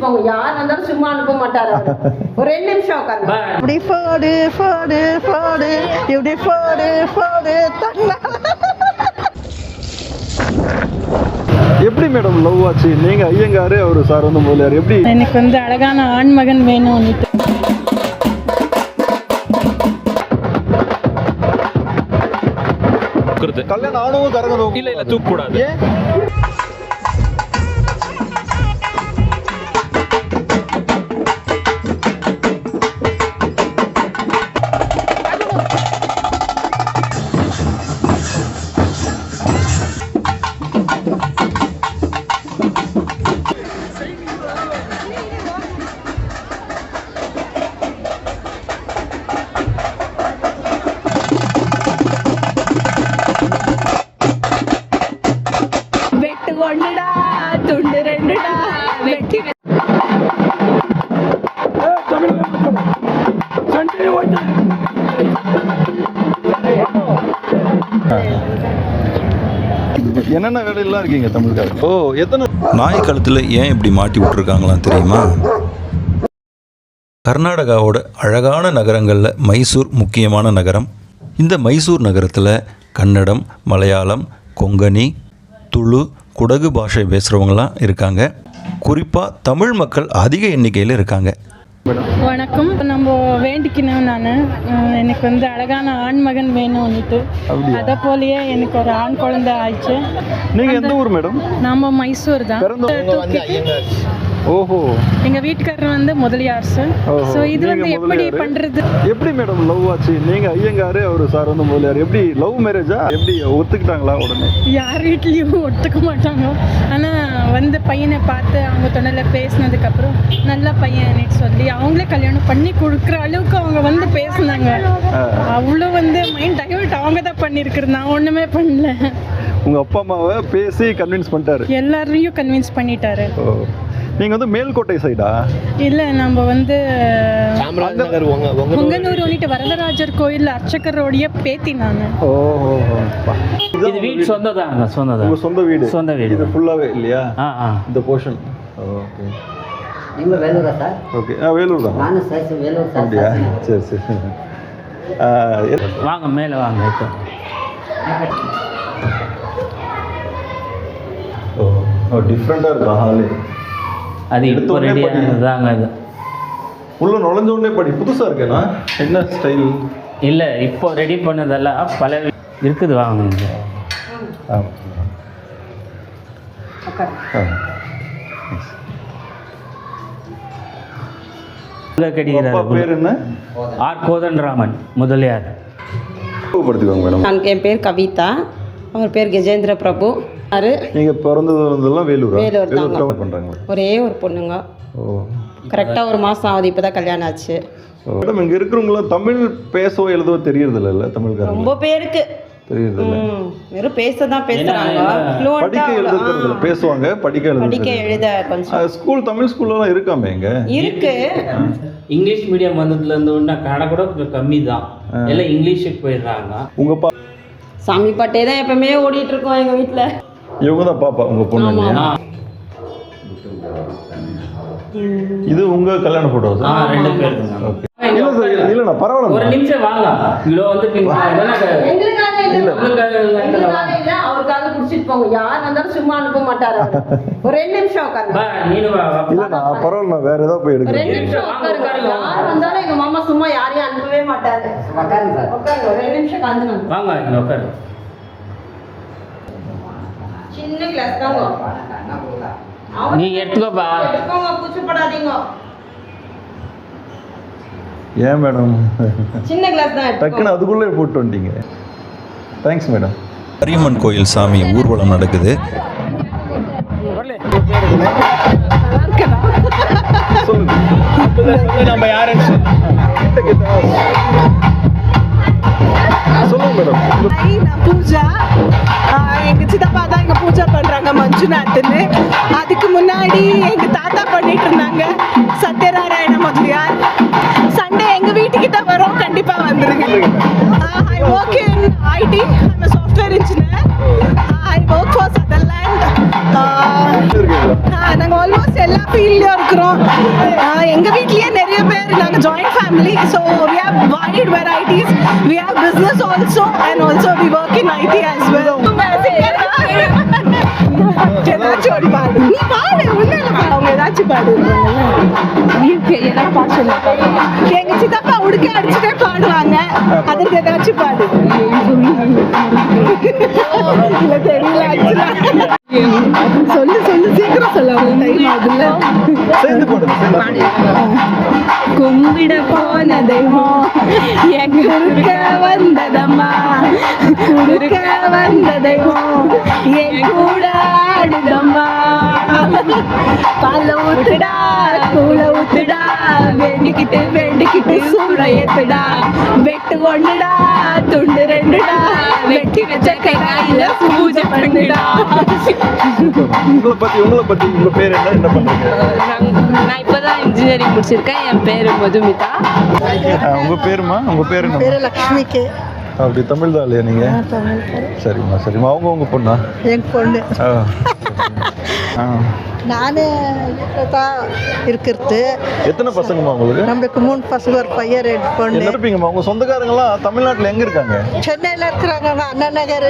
போங்க. யார் வந்தாலும் சும்மா அனுப்ப மாட்டாரு. ஒரு 2 நிமிஷம் உட்காருங்க. அப்படி போடு போடு போடு இப்படி போடு போடு தன்னா. எப்படி மேடம் லவ் ஆச்சு? நீங்க ஐயங்காரு, அவரு சார் வந்து முதலியார். எப்படி? எனக்கு வந்து அழகான ஆண்மகன் வேணும். கல்யாணம் ஆனவும் கரகம் இல்ல தூக்க கூடாது. துண்டு ரெண்டுடா வெட்டி என்னென்ன வேலையெல்லாம் இருக்கீங்க தமிழ்கார? ஓ, எத்தனை நாய் கழுத்தில் ஏன் இப்படி மாட்டி விட்டுருக்காங்களாம் தெரியுமா? கர்நாடகாவோட அழகான நகரங்களில் மைசூர் முக்கியமான நகரம். இந்த மைசூர் நகரத்தில் கன்னடம், மலையாளம், கொங்கனி, துளு, குடகு பாஷை பேசுகிறவங்களாம் இருக்காங்க. குறிப்பாக தமிழ் மக்கள் அதிக எண்ணிக்கையில் இருக்காங்க. வணக்கம். நம்ம வேண்டிக்கணும். நான் எனக்கு வந்து அழகான ஆண்மகன் வேணும்னுட்டு, அதை போலயே எனக்கு ஒரு ஆண் குழந்தை ஆயிடுச்சு. நீங்க எந்த ஊர் மேடம்? நம்ம மைசூர் தான். ஓஹோ. எங்க வீட்டுக்காரர் வந்து முதலியார் சார். ஸோ இது வந்து எப்படி பண்றது? எப்படி மேடம் லவ் ஆச்சு? நீங்க ஐயங்காரு, அவரு சார் வந்து முதலியார். எப்படி லவ் மேரேஜா? எப்படி ஒத்துக்கிட்டாங்களா உடனே? யார் வீட்லயும் ஒத்துக்க மாட்டாங்க. ஆனா வந்து பையனை பார்த்து அவங்க தொண்டையில பேசினதுக்கு அப்புறம் நல்ல பையன் சொல்லி அவங்களே கல்யாணம் பண்ணி கொடுக்குற அளவுக்கு அவங்க வந்து பேசினாங்க. அவ்வளோ வந்து மைண்ட் டைவர்ட் அவங்க தான் பண்ணிருக்குது. நான் ஒண்ணுமே பண்ணல. உங்க அப்பா அம்மாவை பேசி கன்வின்ஸ் பண்ணிட்டாரு? எல்லாரையும் கன்வின்ஸ் பண்ணிட்டாரு. நீங்க வந்து மேல்கோட்டை சைடா? இல்ல, நம்ம வந்து பொங்கனூர் வந்துட்டு வரதராஜர் கோயில் அர்ச்சகரோடைய பேத்தி நான். ஓஹோ. இது வீடு சொந்ததாங்க. உங்க சொந்த வீடு? சொந்த வீடு. இது ஃபுல்லாவே இல்லையா? இந்த போர்ஷன். ஓகே. நீங்க வேலூரா சார்? ஓகே. வேலூர் தான். நானும் சார் வேலூர் சார். அப்படியா? சரி சரி. வாங்க மேலே வாங்க. ஓ, டிஃப்ரெண்டா இருக்கா ஹாலு? அது இப்போ ரெடியானதாங்க. இது உள்ள நுழைஞ்ச உடனே படி புதுசா இருக்கேனா? என்ன ஸ்டைல்? இல்லை, இப்போ ரெடி பண்ணதெல்லாம் பல இருக்குது. வாங்க. பேர் என்ன? ஆர் கோதண்டராமன் முதலியார். என் பேர் கவிதா, அவர் பேர் கஜேந்திர பிரபு. நீங்க பிறந்ததெல்லாம் வேலூரா? வேலூர் பண்றாங்க. ஒரே ஒரு பொண்ணுங்க. கரெக்டா ஒரு மாசம் ஆகுது. இப்பதான் கல்யாணம் ஆச்சு. மேடம், இங்க இருக்கிறவங்க தமிழ் பேசவோ எழுதவோ தெரியறது இல்ல? தமிழ்காரங்க ரொம்ப பேருக்கு தெரியுது. வெறும் பேசதான் பேசுறாங்க. படிக்க எழுதுறது பேசுவாங்க. படிக்க எழுத கொஞ்சம் ஸ்கூல் தமிழ் ஸ்கூல்லாம் இருக்காமே? இங்க இருக்கு. இங்கிலீஷ் மீடியம் வந்ததுல இருந்து ஒண்ணா கணக்கு கூட கொஞ்சம் கம்மி தான். எல்லாம் இங்கிலீஷுக்கு போயிடுறாங்க. உங்க சாமி பாட்டே தான் எப்பவுமே ஓடிட்டு இருக்கோம் எங்க வீட்டுல. இவங்க தான் பாப்பா உங்க பொண்ணு? இது உங்க கல்யாண போட்டோ? 2 பேர். இல்ல நான் பரவாயில்ல. ஒரு நிமிஷம் வாங்க. இவ்வளோ வந்து அவருக்காக குடிச்சிட்டு போங்க. யார் வந்தாலும் சும்மா அனுப்ப மாட்டாரு. ஒரு 2 நிமிஷம் உட்காருங்க. இல்ல நான் பரவாயில்ல, வேற ஏதாவது போய் எடுக்கிறேன். 2 நிமிஷம் உட்காருங்க. யார் வந்தாலும் எங்க மாமா சும்மா யாரையும் அனுப்பவே மாட்டாரு. உட்காருங்க சார். உட்காருங்க. ஒரு 2 நிமிஷம் காந்துங்க. வாங்க இங்க உட்காரு. சின்ன கிளாஸ் தாங்க. நீ எடுத்துக்கோப்பா. எடுத்துக்கோங்க, கூச்சப்படாதீங்க. ஏன் மேடம் சின்ன கிளாஸ் தான். டக்குன்னு அதுக்குள்ளே போட்டு வந்துட்டீங்க. Thanks madam. மாரியம்மன் கோயில் சாமி ஊர்வலம் நடக்குது. நம்ம யாருன்னு சொல்லுங்க மேடம். நான் பூஜா. எங்க சித்தப்பா தான் இங்க பூஜை பண்றாங்க, மஞ்சுநாத்னு. அதுக்கு முன்னாடி எங்க தாத்தா பண்ணிட்டு இருந்தாங்க, சத்யநாராயண முதலியார். சண்டே எங்க வீட்டுக்கிட்ட வரோம், கண்டிப்பா வந்துருங்க. I work in IT. I'm a software engineer. I work for Sutherland. நாங்கள் ஆல்மோஸ்ட் எல்லா ஃபீல்ட்லையும் இருக்கிறோம். எங்க வீட்லயே நிறைய பேர் நாங்க joint family, so we have wide varieties. We have business also and also we work in IT as well. ஏதாச்சும் ஒரு பாடு, நீ பாடு, ஒன்றும் இல்லை, அவங்க ஏதாச்சும் பாடுவாங்கல்ல, எல்லாம் பாட சொல்லுவாங்க. எங்க சித்தப்பா உடுக்க அடிச்சுட்டே பாடுவாங்க, அதற்கு ஏதாச்சும் பாடு. இல்லை தெரியல, ஆக்சுவலா சொல்லு சொல்லு சீக்கிரம் சொல்ல, அவங்க டைம் ஆகுதுல்ல. சேர்ந்து போடுங்க. கும்பிட போன தெய்வம் எங்க குறுக்க வந்ததம்மா, குறுக்க வந்த தெய்வம் என் கூட ஆடுதம்மா. பால ஊத்துடா, கூல ஊத்துடா, வேண்டிக்கிட்டு வேண்டிக்கிட்டு சூட ஏத்துடா, வெட்டு ஒண்ணுடா, துண்டு ரெண்டுடா, வெட்டி வச்ச கையில பூஜை பண்ணுடா. உங்களை பத்தி உங்க பேர் என்ன பண்றீங்க? நான் இப்பதான் இன்ஜினியரிங் முடிச்சிருக்கேன். என் பேரு மதுமிதா. உங்க பேருமா? உங்க பேரு என்ன? பேரு லக்ஷ்மி கே. அப்படி தமிழ் தான் இல்லையா நீங்க? சரிம்மா சரிம்மா. அவங்க உங்க பொண்ணா? என் பொண்ணு. நான் தான் இருக்கிறது. எத்தனை பசங்கம்மா உங்களுக்கு? நம்மளுக்கு 3 பசங்க, ஒரு பையன், 2 பொண்ணு. இருப்பீங்கம்மா. உங்க சொந்தக்காரங்களாம் தமிழ்நாட்டில் எங்க இருக்காங்க? சென்னையில் இருக்கிறாங்க. அண்ணா நகர்,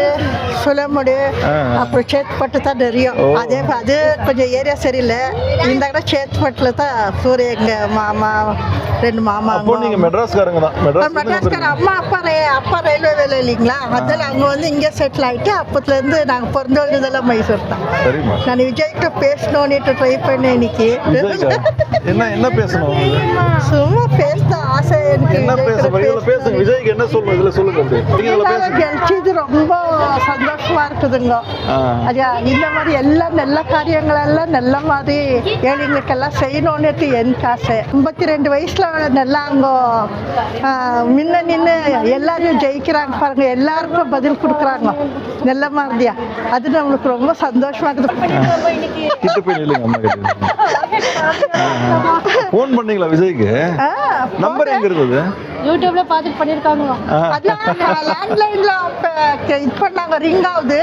சுலமுடு, அப்புறம் சேத்துப்பட்டு தான் தெரியும். அது கொஞ்சம் ஏரியா சரியில்லை. இந்த கூட சேத்துப்பட்டில் தான் சூரிய எங்கள் மாமா, 2 மாமா. நீங்க மெட்ராஸ்காரங்க தான்? மெட்ராஸ்கார அப்பா ரயில்வே வேலை இல்லைங்களா, அதில் அவங்க வந்து இங்கே செட்டில் ஆகிட்டு அப்பத்துலேருந்து நாங்கள் பிறந்து வந்ததெல்லாம் மைசூர் தான். நான் விஜய்கிட்ட பேசணும்னு ட்ரை பண்ணேன் இன்னைக்கு. என்ன பேசணும்? சும்மா பேச ஆசை எனக்கு. என்ன பேசுங்க? விஜய்க்கு என்ன சொல்லணும் இதுல சொல்லுங்க. கழிச்சது ரொம்ப சந்தோஷமா இருக்குதுங்க. இந்த மாதிரி எல்லா நல்ல காரியங்கள் எல்லாம் நல்ல மாதிரி ஏழைங்களுக்கெல்லாம் செய்யணும்னு எனக்கு ஆசை. 52 வயசுல நல்லா அங்க முன்ன நின்று எல்லாரையும் ஜெயிக்கிறாங்க பாருங்க, எல்லாருக்கும் பதில் கொடுக்குறாங்க நல்ல மாதிரியா. அது நம்மளுக்கு ரொம்ப சந்தோஷமா இருக்குது. போன் பண்ணீங்களா விஜய்க்கு? நம்பர் எங்க இருந்தது? யூடியூப்ல பார்த்துட்டு பண்ணிருக்காங்க. லேண்ட்லைன்ல இது பண்ணாங்க, ரிங் ஆகுது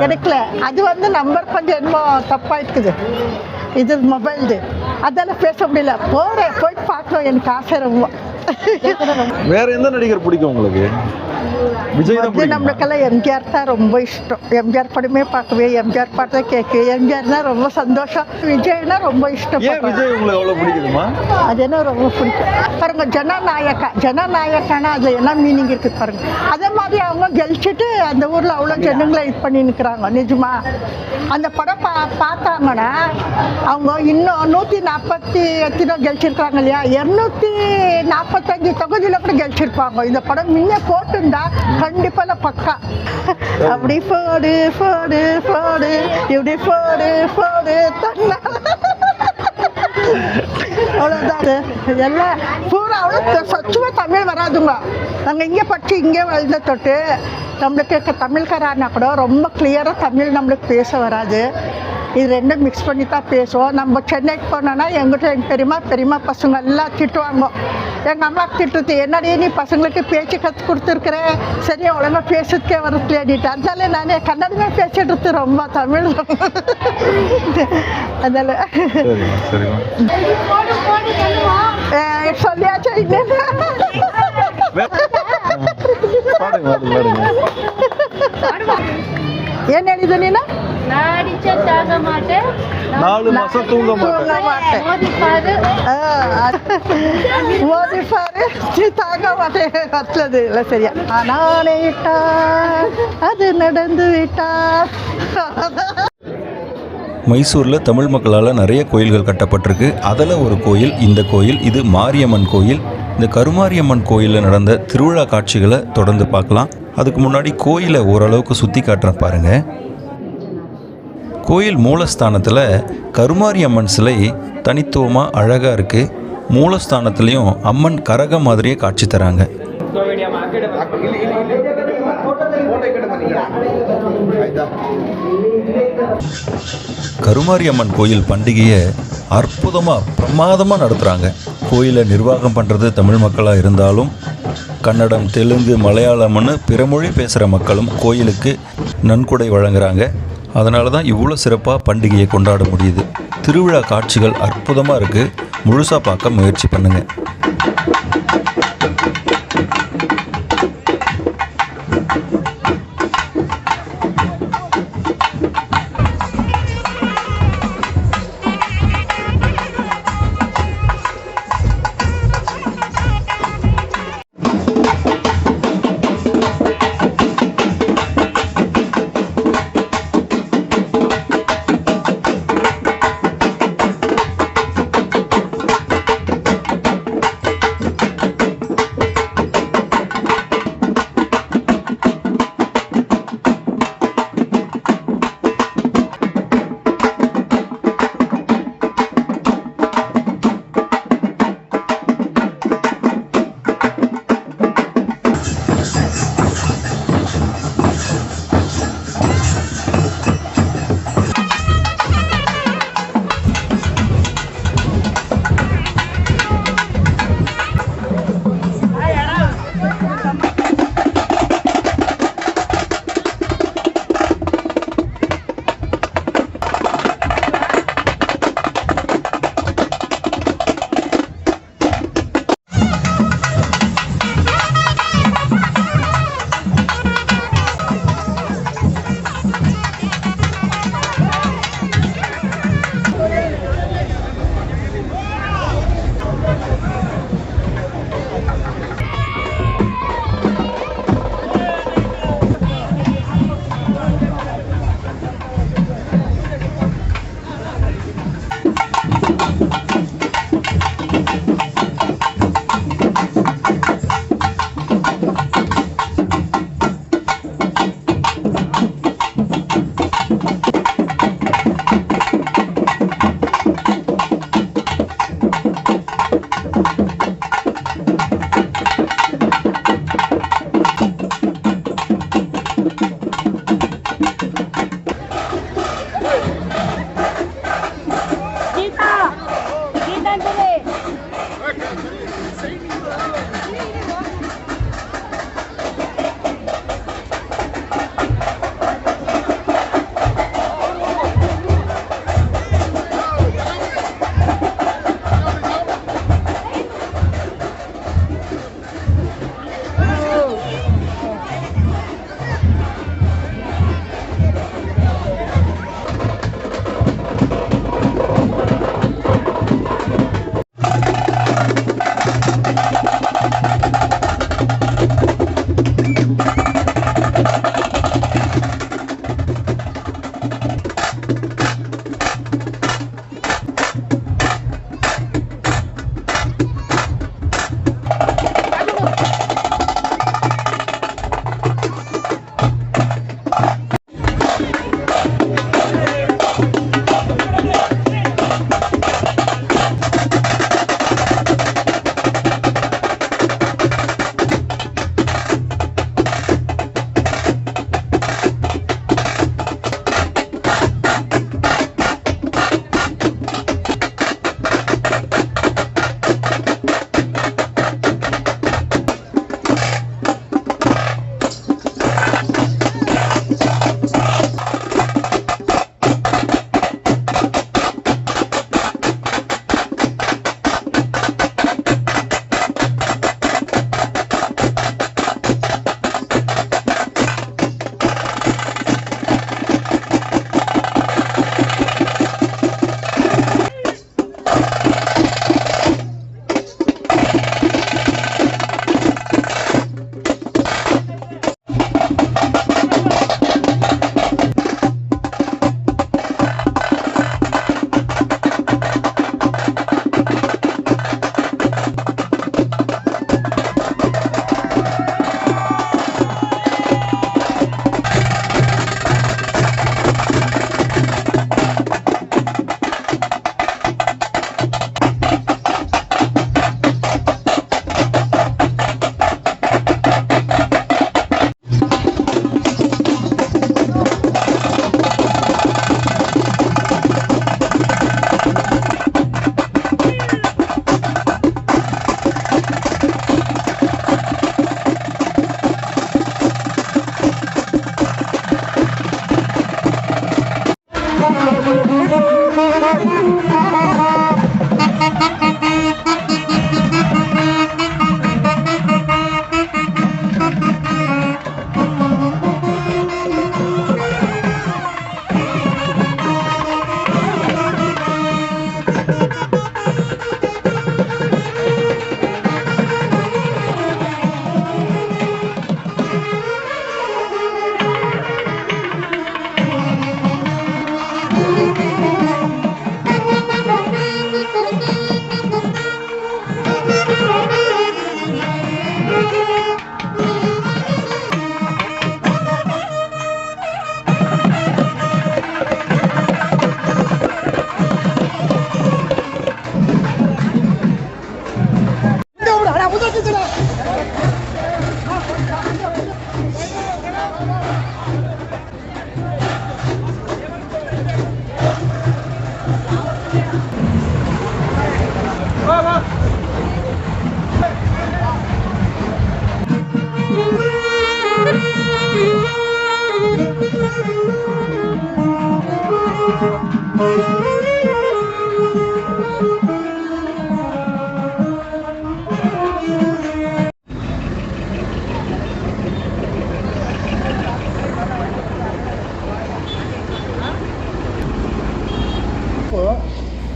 எடுக்கல. அது வந்து நம்பர் கொஞ்சம் என்னமோ தப்பா இருக்குது. இது மொபைல் அதெல்லாம் பேச முடியல. போய் பார்க்கணும், எனக்கு ஆசை ரொம்ப. வேற எந்த நடிகர் பிடிக்கும் உங்களுக்கு? விஜய் தான். நம்மளுக்கெல்லாம் எம்ஜிஆர் தான் ரொம்ப இஷ்டம். எம்ஜிஆர் படமே பார்க்கவே, எம்ஜிஆர் பாட்டை கேட்க, எம்ஜிஆர்னா ரொம்ப சந்தோஷம். விஜய்னா ரொம்ப இஷ்டம். விஜய் உங்களுக்கு எவ்வளவு பிடிக்குதுமா? அது என்ன ரொம்ப பிடிக்கும் பாருங்க. ஜனநாயக்கானா அதுல என்ன மீனிங் இருக்குது பாருங்க. அதே மாதிரி அவங்க கெலிச்சிட்டு அந்த ஊர்ல அவ்வளோ ஜனங்களை இது பண்ணி நிற்கிறாங்க. நிஜமா அந்த படம் பார்த்தாங்கன்னா அவங்க இன்னும் 140 எத்தனோ கெலிச்சிருக்காங்க இல்லையா, 245 தொகுதியில கூட கெலிச்சிருப்பாங்க. இந்த படம் முன்ன போட்டுண்டா கண்டிப்பா பக்கா. அப்படி போடு போடு போடு, இப்படி போடு போடு தன்னா. அவ்வளோதான். எல்லாம் பூரா அவ்வளோ சச்சுவா தமிழ் வராதுங்க. நாங்கள் இங்கே படிச்சு இங்கே வளர்ந்த தொட்டு நம்மளுக்கு தமிழ்காரனா கூட ரொம்ப கிளியராக தமிழ் நம்மளுக்கு பேச வராது. இது ரெண்டும் மிக்ஸ் பண்ணி தான் பேசுவோம். நம்ம சென்னைக்கு போனோன்னா எங்கிட்ட எங்கள் பெரியம்மா பசங்க எல்லாம் திட்டுவாங்க. எங்கள் அம்மா திட்டுறது, என்னடி நீ பசங்களுக்கு பேச்சு கற்றுக் கொடுத்துருக்குறேன், சரியா ஒழுங்காக பேசுறதுக்கே வரத்துலேடிட்டு. அதனால நானே கன்னடமே பேசிட்டு ரொம்ப தமிழ். அதனால சொல்லியாச்சா ஏன் எழுத நீனா? 4 மாசம் தூங்க மாட்டேன். தாங்க மாட்டேன் கத்துறது இல்லை சரியா. நானே விட்டா அது நடந்து விட்டா. மைசூரில் தமிழ் மக்களால் நிறைய கோயில்கள் கட்டப்பட்டிருக்கு. அதில் ஒரு கோயில் இந்த கோயில். இது மாரியம்மன் கோயில். இந்த கருமாரியம்மன் கோயிலில் நடந்த திருவிழா காட்சிகளை தொடர்ந்து பார்க்கலாம். அதுக்கு முன்னாடி கோயிலை ஓரளவுக்கு சுற்றி காட்டுறேன் பாருங்கள். கோயில் மூலஸ்தானத்தில் கருமாரியம்மன் சிலை தனித்துவமாக அழகாக இருக்குது. மூலஸ்தானத்துலேயும் அம்மன் கரகம் மாதிரியே காட்சி தராங்க. கருமாரியம்மன் கோயில் பண்டிகையை அற்புதமாக பிரமாதமாக நடத்துகிறாங்க. கோயிலை நிர்வாகம் பண்ணுறது தமிழ் மக்களாக இருந்தாலும் கன்னடம், தெலுங்கு, மலையாளம்னு பிற மொழி பேசுகிற மக்களும் கோயிலுக்கு நன்கொடை வழங்குறாங்க. அதனால தான் இவ்வளோ சிறப்பாக பண்டிகையை கொண்டாட முடியுது. திருவிழா காட்சிகள் அற்புதமாக இருக்குது. முழுசாக பார்க்க முயற்சி பண்ணுங்கள்.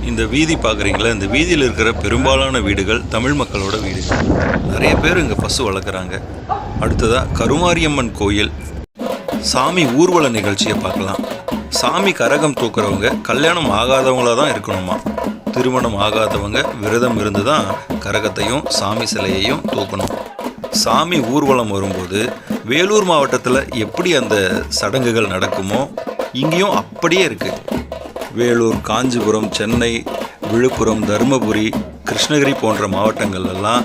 இந்த வீதி பார்க்குறீங்களா, இந்த வீதியில் இருக்கிற பெரும்பாலான வீடுகள் தமிழ் மக்களோட வீடுகள். நிறைய பேர் இங்கே பசு வளர்க்குறாங்க. அடுத்ததாக கருமாரியம்மன் கோயில் சாமி ஊர்வல நிகழ்ச்சியை பார்க்கலாம். சாமி கரகம் தூக்குறவங்க கல்யாணம் ஆகாதவங்களாக தான் இருக்கணுமா. திருமணம் ஆகாதவங்க விரதம் இருந்து தான் கரகத்தையும் சாமி சிலையையும் தூக்கணும். சாமி ஊர்வலம் வரும்போது வேலூர் மாவட்டத்தில் எப்படி அந்த சடங்குகள் நடக்குமோ இங்கேயும் அப்படியே இருக்குது. வேலூர், காஞ்சிபுரம், சென்னை, விழுப்புரம், தருமபுரி, கிருஷ்ணகிரி போன்ற மாவட்டங்கள்லாம்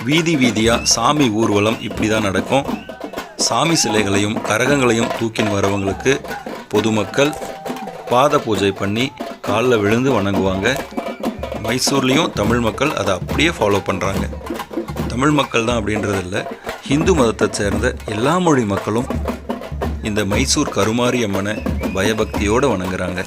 வீதி வீதியாக சாமி ஊர்வலம் இப்படி தான் நடக்கும். சாமி சிலைகளையும் கரகங்களையும் தூக்கின்னு வரவங்களுக்கு பொதுமக்கள் பாத பூஜை பண்ணி காலில் விழுந்து வணங்குவாங்க. மைசூர்லேயும் தமிழ் மக்கள் அதை அப்படியே ஃபாலோ பண்ணுறாங்க. தமிழ் மக்கள் தான் அப்படின்றது இல்லை, ஹிந்து மதத்தை சேர்ந்த எல்லா மொழி மக்களும் இந்த மைசூர் கருமாரியம்மனை பயபக்தியோடு வணங்குறாங்க.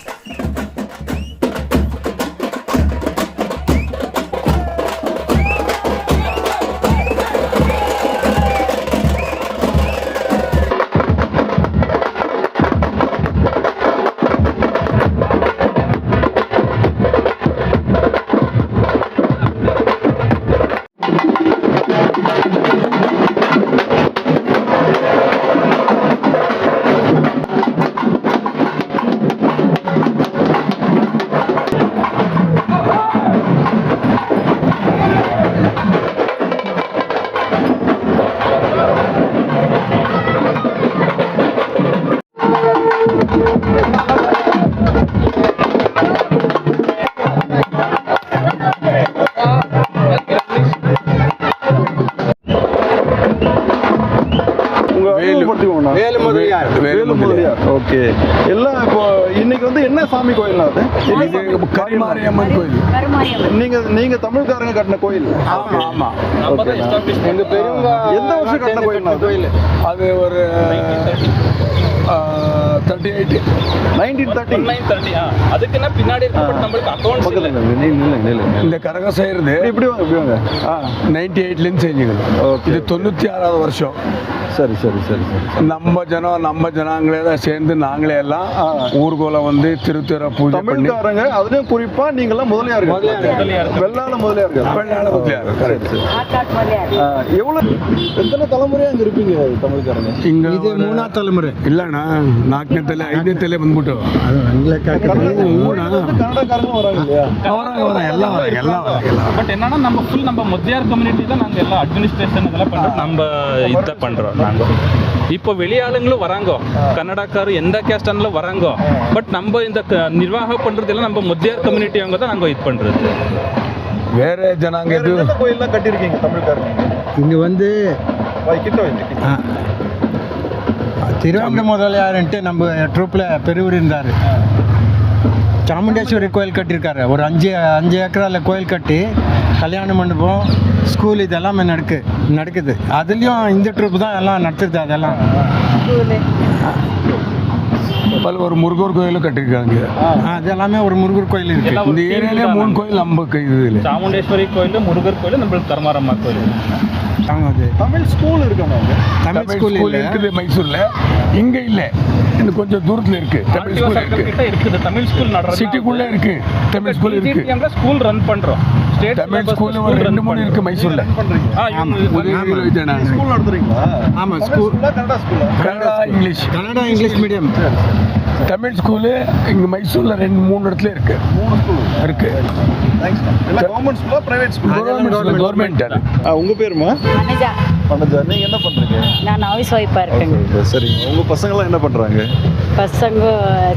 ஓகே, எல்லாம் இப்போ இன்னைக்கு வந்து என்ன சாமி கோயில்னா அது? கருமாரியம்மன் கோயில். நீங்க தமிழ்காரங்க கட்டின கோயில்? ஆமா ஆமா. எங்க பெரியவங்க எந்த வருஷம் கட்டின கோயில்? அது ஒரு 38 1930. அதுக்குன்னா பின்னாடி நம்மளுக்கு அக்கௌண்ட் இந்த கரகம் செய்யறது இப்படி வாங்க 98லேருந்து செஞ்சுக்கணும். இது 96வது வருஷம். சரி சரி சரி சரி. நம்ம ஜனங்களே தான் சேர்ந்து நாங்களே எல்லாம் ஊர்கோலம் வந்து திருத்தர பூஜை பண்ணி தமிழ்காரங்க, அதுலயும் குறிப்பா நீங்கெல்லாம் முதலியார்கள். வெள்ளாள முதலியார்கள். எவ்வளவு எத்தனை தலைமுறையா அங்க இருப்பீங்க தமிழ்காரங்க? இங்க இது 3ஆவது தலைமுறை இல்லண்ணா, 4ನೇ ತಲೆ 5ನೇ ತಲೆ ಬಂದ್ಬಿಟ್ಟು கன்னடக்காரங்களும் வராங்க இல்லையா? வராங்க எல்லாம் பட் என்னன்னா நம்ம முதலியார் கம்யூனிட்டி தான் நாங்கள் எல்லாம் அட்மினிஸ்ட்ரேஷன் இதெல்லாம் பண்ணுறோம். நம்ம இதை பண்ணுறோம். நாங்கள் இப்போ வெளியாளுங்களும் வராங்கோ, கன்னடக்காரு எந்த கேஸ்டானாலும் வராங்கோ. பட் நம்ம இந்த நிர்வாகம் பண்ணுறதெல்லாம் நம்ம முதலியார் கம்யூனிட்டி அவங்க தான் நாங்கள் இது பண்ணுறது. வேற ஜனாங்க இது கோயில்லாம் கட்டியிருக்கீங்க தமிழ்காரங்க? இங்கே வந்து திருவண்ட முதலியார்ன்ட்டு நம்ம ட்ரூப்பில் பெரியவர் இருந்தார். சாமுண்டேஸ்வரி கோயில் கட்டியிருக்காரு. ஒரு 5 ஏக்கராவில் கோயில் கட்டி கல்யாண மண்டபம், ஸ்கூல் இதெல்லாமே நடக்குது. அதுலேயும் இந்த ட்ரூப் தான் எல்லாம் நடத்துது. அதெல்லாம் அதில் ஒரு முருகர் கோயிலும் கட்டியிருக்காங்க. அது எல்லாமே ஒரு முருகர் கோயில் இருக்கு. இந்த ஏரியாலே 3 கோயில் நமக்கு இது சாமுண்டேஸ்வரி கோயில், முருகர் கோயில், நம்மளுக்கு கர்மாரம்மா கோயில். தமிழ் ஸ்கூல் இருக்காங்க. தமிழ் ஸ்கூல் இருக்குது மைசூர்ல, இங்க இல்ல, இன்னும் கொஞ்சம் தூரத்துல இருக்கு. தமிழ் ஸ்கூல் இருக்குது. தமிழ் ஸ்கூல் சிட்டிக்குள்ள இருக்கு. தமிழ் ஸ்கூல் இருக்கு. ஸ்கூல் ரன் பண்றோம். ஸ்டேட் தமிழ் ஸ்கூல் ஒரு 2-3 இருக்கு மைசூர்ல. ஸ்கூல் நடத்துறீங்களா? ஆமா, school Kannada school, Kannada English medium. Tamil school இங்க மைசூர்ல 2-3 இடத்துல இருக்கு. 3 ஸ்கூல் இருக்கு. கவர்மெண்ட் ஸ்கூலா பிரைவேட் ஸ்கூல்? கவர்மெண்ட். உங்க பேருமா? பனஜா. நீங்க என்ன பண்றீங்க? நான் ஹவுஸ் ஒய்ஃபாக இருக்கேங்க. சரிங்க. உங்க பசங்க எல்லாம் என்ன பண்றாங்க? பசங்க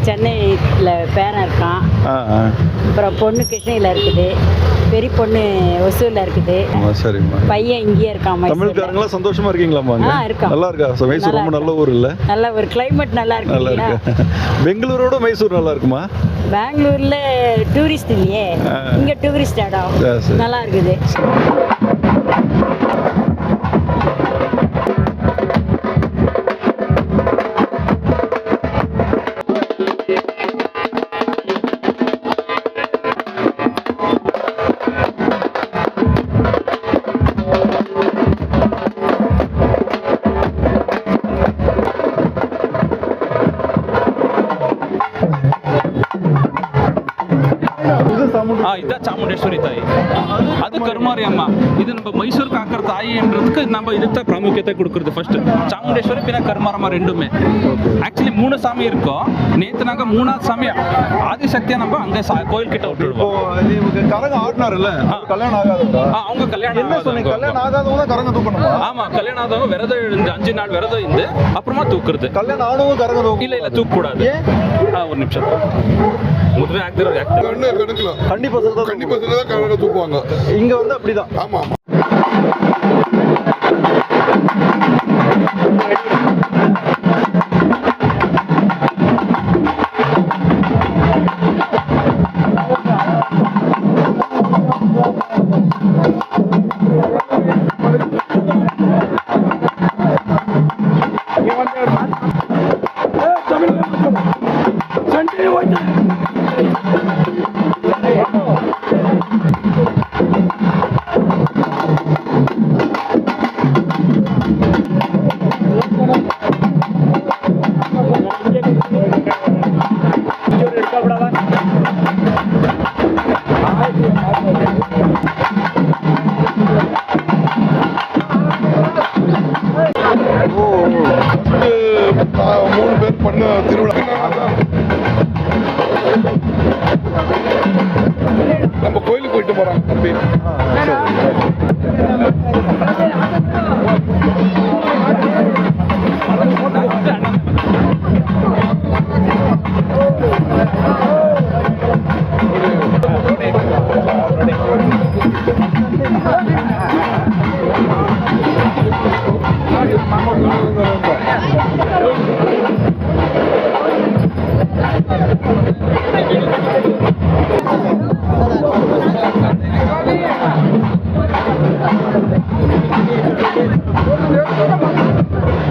சென்னையில் பேரன் இருக்கான். அப்புறம் பொண்ணு கிருஷ்ணகிரியில் இருக்குது, பெரிய பொண்ணு ஒசூரில் இருக்குது, சரிம்மா. பையன் இங்கேயே இருக்கான். தமிழ்காரங்களா சந்தோஷமா இருக்கீங்களாமா? இருக்கோம். நல்லா இருக்கா? மைசூர் ரொம்ப நல்ல ஊர் இல்ல? நல்ல ஒரு கிளைமேட் நல்லா நல்லா இருக்கு. இருக்கு. பெங்களூரோட மைசூர் நல்லா இருக்குமா? பெங்களூர்ல டூரிஸ்ட் இல்லையே, இங்க டூரிஸ்ட் இடம் நல்லா இருக்குது. இதுதான் சாமுண்டேஸ்வரி தாய், அது கருமாரி அம்மா. இது நம்ம மைசூர் காக்கிற தாயின்றதுக்கு நம்ம இதுதான் பிராமுக்கியத்தை கொடுக்குறது. ஃபர்ஸ்ட் சாமுண்டேஸ்வரி பின்ன கருமாரம்மா ரெண்டுமே. ஆக்சுவலி 3 சாமி இருக்கும். நேற்று நாங்கள் 3ஆவது சாமி ஆதிசக்தியா நம்ம அங்கே கோயில் கிட்ட விட்டுடுவோம். கரகம் ஆடினார்ல, கல்யாணம் ஆகாதவங்க அவங்க கல்யாணம் ஆகாதவங்க கரங்க தூக்கணுமா? ஆமா, கல்யாணம் ஆகாதவங்க விரதம் இருந்து 5 நாள் விரதம் இருந்து அப்புறமா தூக்குறது. கல்யாணம் ஆனவங்க கரங்க தூக்க இல்ல தூக்க கூடாது. ஒரு நிமிஷம். முதல்ல கண்டிப்பா கரங்க தூக்குவாங்க. இங்க வந்து அப்படிதான். ஆமா. நம்ம கோயிலுக்கு போயிட்டு போறாங்க தம்பி.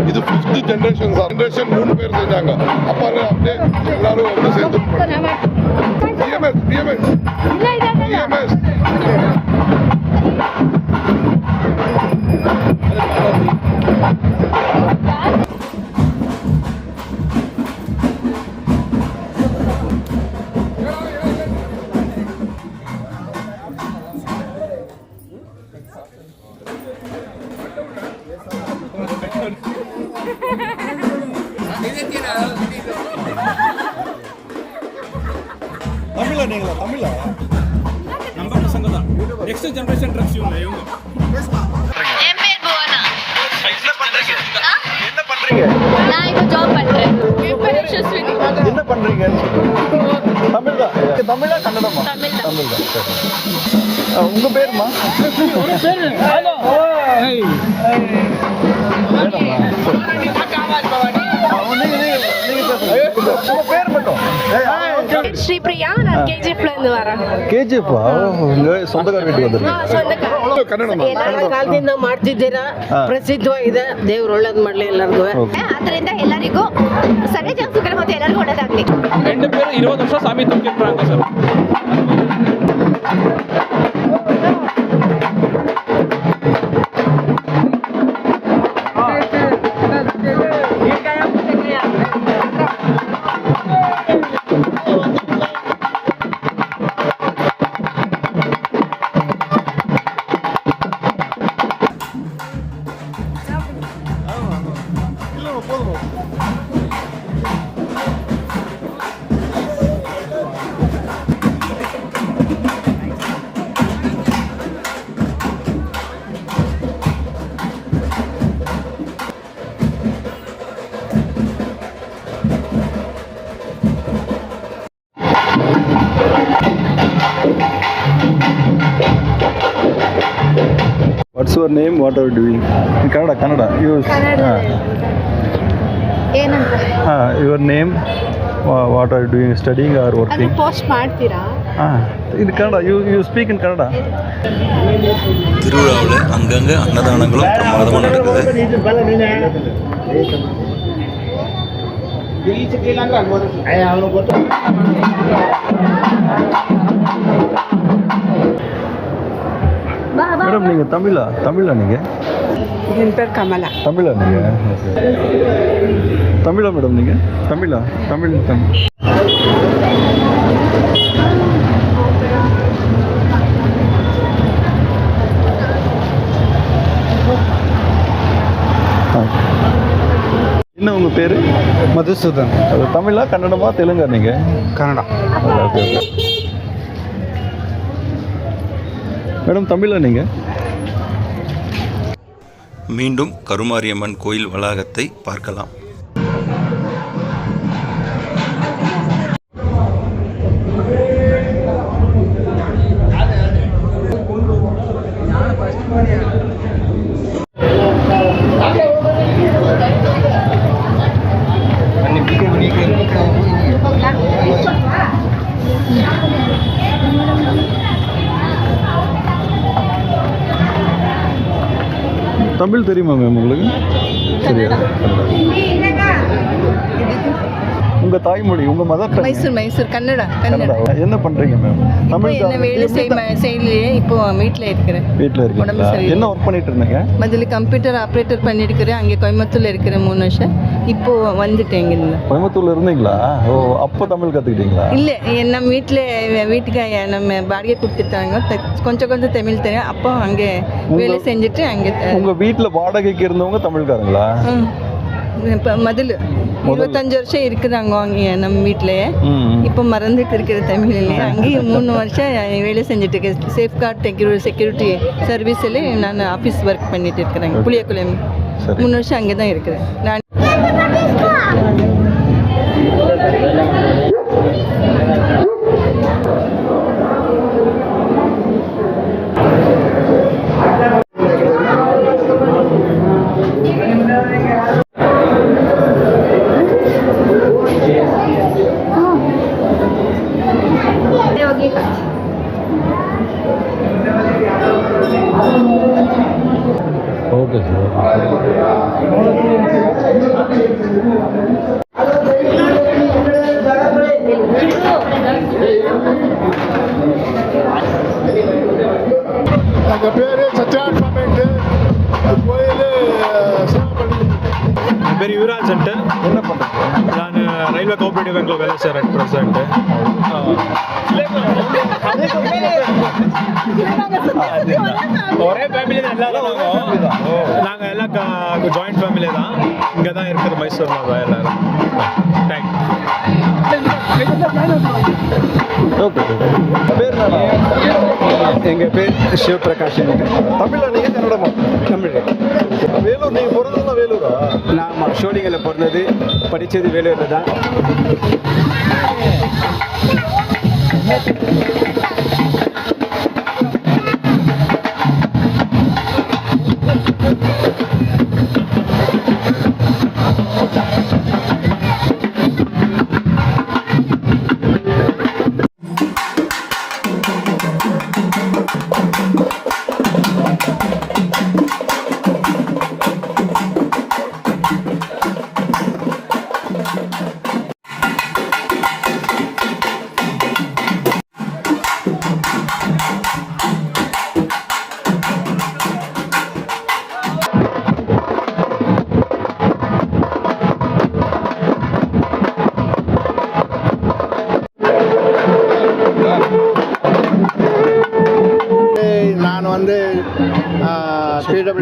இது 5th ஜெனரேஷன் சார். ஜெனரேஷன் 3 பேர் செஞ்சாங்க. அப்பா அப்படியே எல்லாரும் வந்து சேர்ந்து தமிழா நீங்களா? தமிழா நம்ம பசங்க தான். நெக்ஸ்ட் ஜெனரேஷன் ட்ரக்ஸ் இவங்க. என் பேர் புவனா. என்ன பண்றீங்க? நான் இப்போ ஜாப் பண்றேன். என் பேர் யசஸ்வினி. என்ன பண்றீங்க? தமிழ் தான். தமிழா கன்னடமா? தமிழ் தான். சரி. உங்க பேருமா? உங்க பேர் மட்டும் பேர் ஸ்ரீபிரியா, நான் கேஜிஎஃப்ல இருந்து வரேன். கேஜிஎஃப்பா? இங்கே சொந்தக்கார வீட்டுக்கு வந்துருக்கு. ಕನ್ನಡ ಕಾಲದಿಂದ ಮಾಡ್ತಿದ್ದೀರಾ, ಪ್ರಸಿದ್ಧವಾಗಿದೆ. ದೇವ್ರು ಒಳ್ಳೇದು ಮಾಡಲಿ ಎಲ್ಲರಿಗೂ. ಅದರಿಂದ ಎಲ್ಲರಿಗೂ ಸರ್ವೇ ಜನ ಸುಖ ಮತ್ತೆ ಎಲ್ಲರಿಗೂ ಒಳ್ಳೇದಾಗಲಿ. 2 பேரும் 20 வருஷம் சாமி தூக்கிட்டுறாங்க sir. What's your name, what are doing? Kannada use. ಏನಂತ your name, what are doing, studying or working? Post ಮಾಡ್ತೀರಾ? இது Kannada. You speak in Kannada. திருவிழாவில் அங்கங்கே அன்னதானங்களும் பிரமாதமாக நடக்குது. மேடம் நீங்கள் தமிழா நீங்கள்? என் பேர் கமலா. தமிழா நீங்கள்? தமிழா மேடம் நீங்கள்? தமிழ். என்ன உங்கள் பேர்? மதுசூதன். அது தமிழா கன்னடமா தெலுங்கா நீங்கள்? கன்னடா. ஓகே. மேடம் தமிழா நீங்கள்? மீண்டும் கருமாரியம்மன் கோயில் வளாகத்தை பார்க்கலாம். தமிழ் தெரியுமா மேம் உங்களுக்கு? சரியா? உங்கள் தாய்மொழி, உங்கள் மதர் டங்? மைசூர் கன்னடா. என்ன பண்ணுறீங்க மேம்? தமிழ் என்ன வேலை செய்யலையே, இப்போ வீட்டில் இருக்கிறேன். வீட்டில் இருக்கீங்களா? என்ன ஒர்க் பண்ணிட்டு இருந்தீங்க? முதல்ல கம்ப்யூட்டர் ஆப்ரேட்டர் பண்ணியிருக்கிறேன். அங்கே கோயம்புத்தூர்ல இருக்கிறேன் 3 வருஷம். இப்போ வந்துட்டேன் இங்கிருந்து. கோயம்புத்தூர்ல இருந்தீங்களா? ஓ, அப்போ தமிழ் கற்றுக்கிட்டீங்களா? இல்லை, நம்ம வீட்டுக்கு நம்ம பாடிகை கொடுத்துட்டாங்க. கொஞ்சம் தமிழ் தெரியும். அப்போ அங்கே வேலை செஞ்சுட்டு அங்கே. உங்கள் வீட்டில் வாடகைக்கு இருந்தவங்க தமிழ்காரங்களா? இப்போ முதல்ல 25 வருஷம் இருக்கிறாங்க அங்கே நம்ம வீட்டிலேயே. இப்போ மறந்துட்டு இருக்கிற தமிழ்லேயே. அங்கேயும் 3 வருஷம் வேலை செஞ்சுட்டு இருக்கேன். சேஃப்கார்ட் செக்யூரிட்டி சர்வீஸில் நான் ஆஃபீஸ் ஒர்க் பண்ணிட்டு இருக்கிறேன். புளியக்குளம் 3 வருஷம் அங்கே தான் இருக்கிறேன் நான். Okay sir. எங்கள் பேர் சத்யான் பன்னெண்டு. கோயில் என் பேர் யுவராஜ். என்ன பண்ணுறீங்க? நான் ரயில்வே கோஆபரேட்டிவ் பேங்க்ல வேலை செய்கிறேன் ப்ரெசென்ட். ஒரே ஃபேமிலி தான் எல்லாரும். நாங்கள் எல்லாம் ஜாயிண்ட் ஃபேமிலி தான். இங்கே தான் இருக்கிற மைசூரில் தான் எல்லாரும். ஓகே. பேர் தானா? எங்கள் பேர் சிவபிரகாஷ். தமிழா நீங்கள்? கன்னடமா? தமிழ். வேலூர். நீங்கள் பிறந்ததெல்லாம் வேலூரா? நான் ஷோலிங்கில் பிறந்தது, படித்தது வேலூரில் தான்.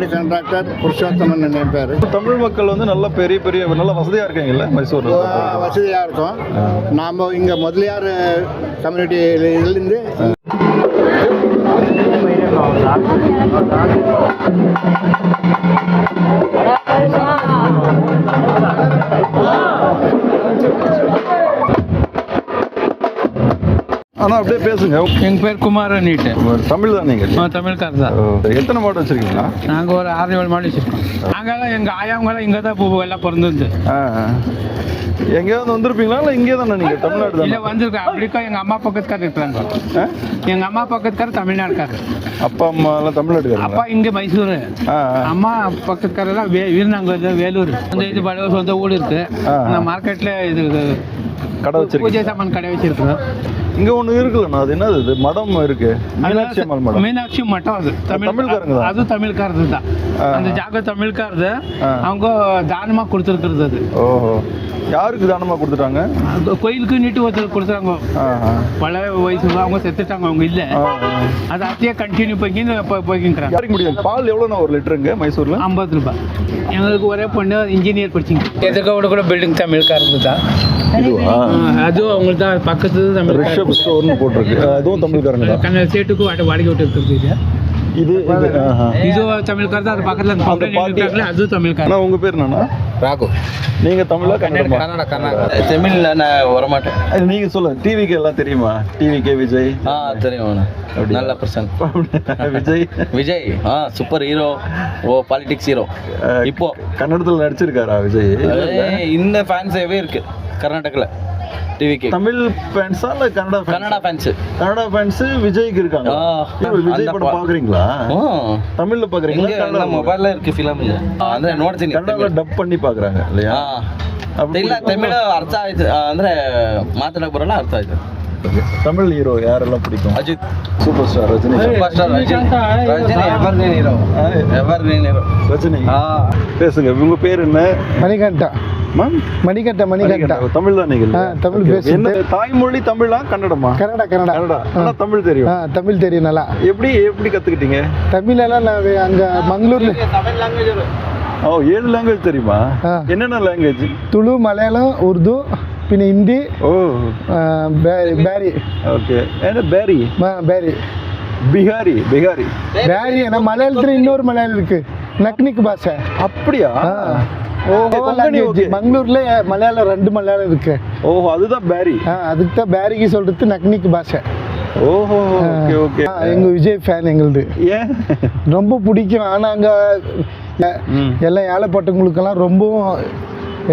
ஃபேமிலி கான்ட்ராக்டர் புருஷோத்தமன் என் பேர். தமிழ் மக்கள் வந்து நல்லா பெரிய பெரிய நல்லா வசதியாக இருக்கீங்கல்ல மைசூரில்? வசதியாக இருக்கும். நாம் இங்கே முதலியார் கம்யூனிட்டியிலேருந்து ஆனால் அப்படியே பேசுங்க. எங்கள் பேர் குமாரன் நீட்டு. தமிழ் தான் நீங்கள்? தமிழ்கார் தான். எத்தனை மாடு வச்சுருக்கீங்களா? நாங்கள் ஒரு 6-7 மாடு வச்சுருக்கோம். நாங்கள்லாம் எங்கள் ஆயாவங்களாம் இங்கே தான் எல்லாம் பிறந்து. எங்கேயாவது வந்திருப்பீங்களா இல்லை இங்கே தானே நீங்கள்? தமிழ்நாடு தான்? இல்லை வந்திருக்கேன். அப்படிக்கா எங்கள் அம்மா பக்கத்துக்காரர் இருக்கிறாங்க. எங்கள் அம்மா பக்கத்துக்காரர் தமிழ்நாடுக்காரர். அப்பா அம்மா எல்லாம் தமிழ்நாட்டுக்காரங்க? அப்பா இங்கே மைசூர், அம்மா பக்கத்துக்காரெல்லாம் வீரநாங்கல் வேலூர். அந்த இது பழைய சொந்த ஊர் இருக்கு. அந்த மார்க்கெட்டில் இது கடை வச்சிருக்கேன், பூஜை சாமான் கடை வச்சிருக்கிறோம். இங்கே ஒன்று இருக்குல்லண்ணா, அது என்னது? இது மடம் இருக்கு, மீனாட்சி அம்மாள் மடம். மீனாட்சி மட்டம். அது தமிழ்காரங்க தான். அது தமிழ்காரது தான். அந்த ஜாக தமிழ்காரது. அவங்க தானமாக கொடுத்துருக்குறது அது. ஓஹோ, யாருக்கு தானமாக கொடுத்துட்டாங்க? கோயிலுக்கு நீட்டு ஒருத்தர் கொடுத்துறாங்க. பழைய வயசு அவங்க செத்துட்டாங்க, அவங்க இல்லை. அது அப்படியே கண்டினியூ போய்க்கிறாங்க. யாருக்கு முடியாது? பால் எவ்வளோண்ணா ஒரு லிட்டருங்க மைசூரில்? 50 ரூபாய். எங்களுக்கு ஒரே பொண்ணு இன்ஜினியர் படிச்சிங்க. எதுக்க கூட பில்டிங் தமிழ்காரது தான். அதுவும் அவங்களுக்கு தான் பக்கத்து ரிஷப் ஸ்டோர்னு போட்டிருக்கு, அதுவும் தமிழ்காரங்க. சேட்டுக்கு வாடகை விட்டு இருக்குது. இது தமிழ்காரர் தான். அது பக்கத்தில் அதுவும் தமிழ்காரர். உங்கள் பேர் என்னண்ணா? ராகு. நீங்கள் தமிழா கன்னடமா? கன்னடா. தமிழில் நான் வரமாட்டேன். நீங்கள் சொல்லுங்கள். டிவிக்கு எல்லாம் தெரியுமா? டிவிக்கு விஜய் தெரியும். நல்ல person Vijay. Vijay super hero. Politics hero. இப்போ கன்னடத்தில் நடிச்சிருக்காரா விஜய்? இந்த ஃபேன்ஸேவே இருக்கு கர்நாடகாவில் டிவிக்கு. தமிழ் ஃபேன்ஸா இல்லை கன்னடா ஃபேன்ஸு? கன்னடா ஃபேன்ஸு விஜய்க்கு இருக்காங்க. விஜய் படம் பார்க்குறீங்களா? தமிழில் பார்க்குறீங்களா? ಮೊಬೈಲ್ ಇருக்கு ಫಿಲಮ್ ಇದೆ ಅಂದ್ರೆ ನೋಡ್ತೀನಿ. ಕನ್ನಡ ಡಬ್ பண்ணி பார்க்குறாங்க இல்லையா? ಇಲ್ಲ ತಮಿಳು ಅರ್ಥ ಆಯ್ತು ಅಂದ್ರೆ ಮಾತಾಡಕ್ಕೆ ಬರಲ್ಲ, ಅರ್ಥ ಆಯ್ತು. தமிழ் ஹீரோ யாரெல்லாம் பிடிக்கும்? Ajith. Super star Rajini. Super star Rajini evergreen hero. Evergreen hero Rajini. பேசுங்க. உங்க பேர் என்ன? மணிகண்டா. மணிகண்டா. தமிழ் தான் நீங்கள்? தமிழ் பேசு. என்ன தாய்மொழி தமிழா கன்னடமா? கன்னடா. ஆனால் தமிழ் தெரியும்? தமிழ் தெரியும் நல்லா. எப்படி கற்றுக்கிட்டீங்க தமிழ் எல்லாம்? நான் அங்கே மங்களூர்ல. தமிழ் லாங்குவேஜ். 7 லாங்குவேஜ் தெரியுமா? என்னென்ன லாங்குவேஜ்? துளு, மலையாளம், உருது, പിന്നെ ഹിന്ദി. ബാരി. ഓക്കെ. ബാരി. பிகாரி. ബാരി ஏன்னா மலையாளத்தில் இன்னொரு மலையாளம் இருக்கு, நக்னிக் பாஷை. அப்படியா? மங்களூர்ல மலையாளம் 2 மலையாளம் இருக்கு. ஓஹோ, அதுதான் பேரி. அதுக்கு தான் பேரிக்கு சொல்றது நக்னிக் பாஷை. ஓஹோ, ஓகே ஓகே. எங்க விஜய் ஃபேன் எங்களுது. ஏன்? ரொம்ப பிடிக்கும். ஆனால் அங்கே எல்லாம் ஏழைப்பட்டவங்களுக்கெல்லாம் ரொம்பவும்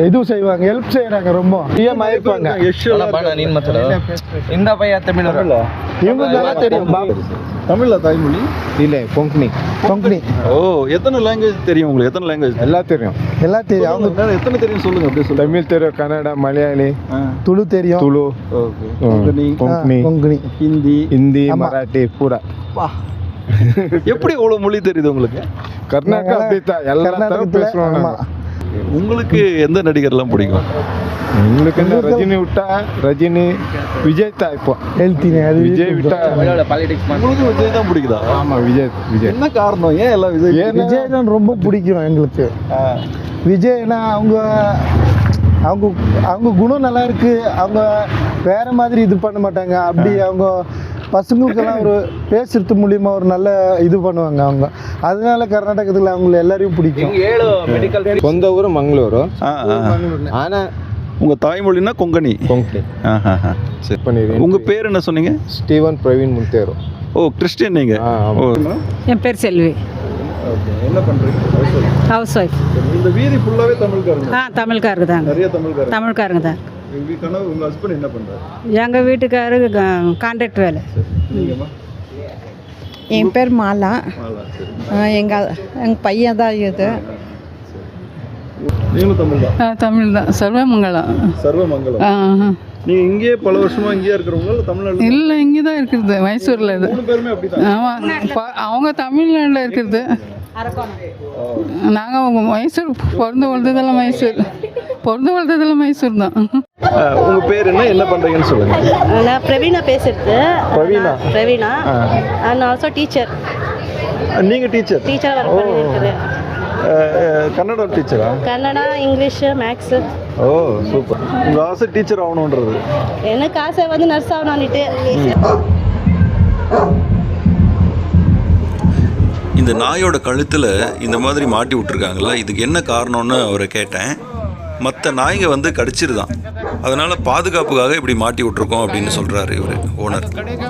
இதுவும் செய்வாங்க, ஹெல்ப் செய்கிறாங்க, ரொம்ப ஃப்ரீயாக இருப்பாங்க. இந்த பையன் தமிழ் இவங்க நல்லா தெரியும். தமிழ்ல தாய்மொழி இல்லை, கொங்கணி. ஓ, எத்தனை லாங்குவேஜ் தெரியும் உங்களுக்கு? எத்தனை லாங்குவேஜ்? எல்லாம் தெரியும். அவங்க எத்தனை தெரியும் சொல்லுங்க. அப்படியே சொல்லுங்க. தமிழ் தெரியும், கன்னடா, மலையாளி, துளு தெரியும், கொங்கணி, ஹிந்தி, மராட்டி பூரா. எப்படி இவ்வளவு மொழி தெரியுது உங்களுக்கு? கர்நாடகா அப்படித்தான், எல்லாரும் பேசுவாங்க. உங்களுக்கு எந்த நடிகர்லாம் பிடிக்கும்? உங்களுக்கு என்ன? ரஜினி விட்டா ரஜினி, விஜய் தான். இப்போ விஜய் விட்டா உங்களுக்கு விஜய் தான் பிடிக்குதா? ஆமாம், விஜய். என்ன காரணம்? ஏன் எல்லாம் விஜய் தான் ரொம்ப பிடிக்கும் எங்களுக்கு. விஜய்னா அவங்க குணம் நல்லா இருக்கு. அவங்க வேற மாதிரி இது பண்ண மாட்டாங்க. அப்படி அவங்க பசங்களுக்கெல்லாம் ஒரு பேசுறது மூலியமா ஒரு நல்ல இது பண்ணுவாங்க அவங்க. அதனால கர்நாடகத்தில் அவங்களை எல்லாரையும் பிடிக்கும். சொந்த ஊர் மங்களூரு. ஆனால் உங்க தாய்மொழினா கொங்கணி. சரி, பண்ணிடுறேன். உங்க பேர் என்ன சொன்னீங்க? ஸ்டீவன் பிரவீன் முந்தேரு. ஓ, கிறிஸ்டியன் நீங்க? என் பேர் செல்வி. என்ன பண்றீங்க? House wife. இந்த வீதி ஃபுல்லாவே தமிழ்காரங்க? தமிழ்காரங்க தான். நிறைய தமிழ்காரங்க தான். உங்க ஹஸ்பண்ட் என்ன பண்றாரு? எங்கள் வீட்டுக்காரரு கான்ட்ராக்ட் வேலை. என் பேர் மாலா. எங்கள் பையன் தான் இது. நீங்களும் தமிழ் தான்? தமிழ் தான். சர்வமங்கலம். நீங்கள் இங்கேயே பல வருஷமாக இங்கேயே இருக்கிறவங்க இல்லை தமிழ்நாடு? இல்லை, இங்கே தான் இருக்கிறது, மைசூரில். இது 3 பேருமே அப்படி தான்? ஆமாம், அவங்க தமிழ்நாட்டில் இருக்கிறது. நாங்கள் மைசூர் பிறந்து வளர்ந்ததெல்லாம் மைசூர் தான். உங்கள் பேர் என்ன பண்ணுறீங்கன்னு சொல்லுங்கள். நான் பிரவீனா பேசுறது. பிரவீனா. And also teacher. நீங்கள் டீச்சர் ஒர்க் பண்ணியிருக்கிறேன். கன்னடம் டீச்சரா? Kannada, English, maths. Oh super. உங்கள் ஆசை டீச்சர் ஆகணுன்றது? எனக்கு ஆசை வந்து நர்ஸ் ஆகணும்னுட்டு. இந்த நாயோட கழுத்தில் இந்த மாதிரி மாட்டி விட்ருக்காங்கல்ல, இதுக்கு என்ன காரணம்னு அவரை கேட்டேன். மற்ற நாய்ங்க வந்து கடிச்சிருதான், அதனால் பாதுகாப்புக்காக இப்படி மாட்டி விட்ருக்கோம் அப்படின்னு சொல்கிறாரு இவர் ஓனர்.